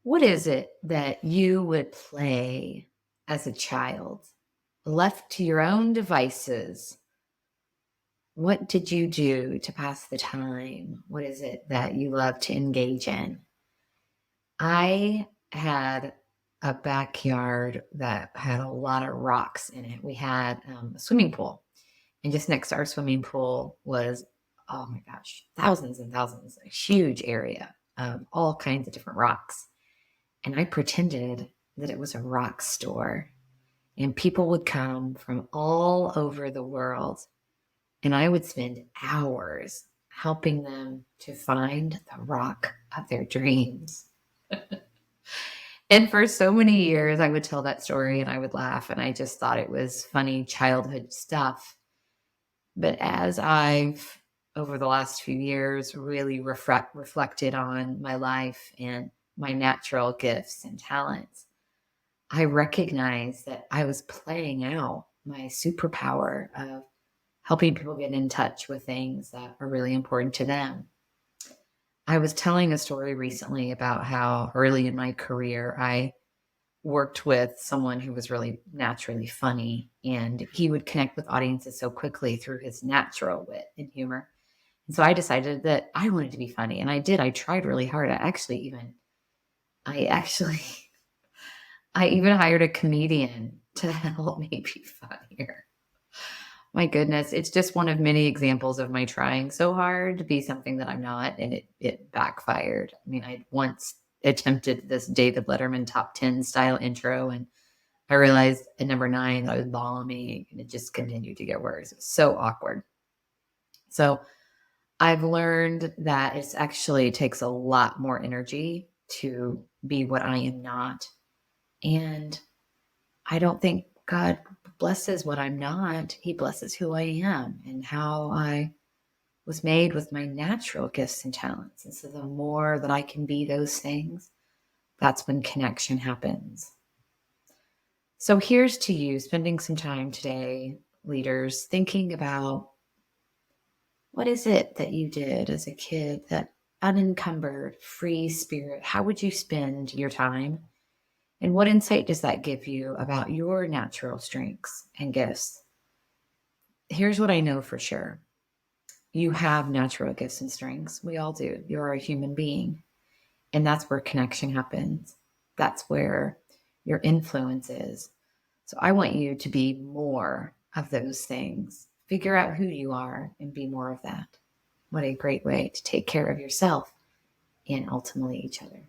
What is it that you would play as a child? Left to your own devices, what did you do to pass the time? What is it that you love to engage in? I had a backyard that had a lot of rocks in it. We had a swimming pool, and just next to our swimming pool was, oh my gosh, thousands and thousands, a huge area of all kinds of different rocks. And I pretended that it was a rock store, and people would come from all over the world, and I would spend hours helping them to find the rock of their dreams. And for so many years, I would tell that story and I would laugh, and I just thought it was funny childhood stuff. But as I've, over the last few years, really reflected on my life and my natural gifts and talents, I recognize that I was playing out my superpower of helping people get in touch with things that are really important to them. I was telling a story recently about how early in my career, I worked with someone who was really naturally funny, and he would connect with audiences so quickly through his natural wit and humor. And so I decided that I wanted to be funny, and I did. I tried really hard. I actually I even hired a comedian to help me be funnier. My goodness, it's just one of many examples of my trying so hard to be something that I'm not, and it backfired. I mean, I once attempted this David Letterman top 10 style intro, and I realized at number 9 I was bombing, and it just continued to get worse. It was so awkward. So I've learned that it actually takes a lot more energy to be what I am not. And I don't think God blesses what I'm not. He blesses who I am and how I was made with my natural gifts and talents. And so the more that I can be those things, that's when connection happens. So here's to you spending some time today, leaders, thinking about what is it that you did as a kid, that unencumbered, free spirit? How would you spend your time? And what insight does that give you about your natural strengths and gifts? Here's what I know for sure. You have natural gifts and strengths. We all do. You're a human being. And that's where connection happens. That's where your influence is. So I want you to be more of those things. Figure out who you are and be more of that. What a great way to take care of yourself and ultimately each other.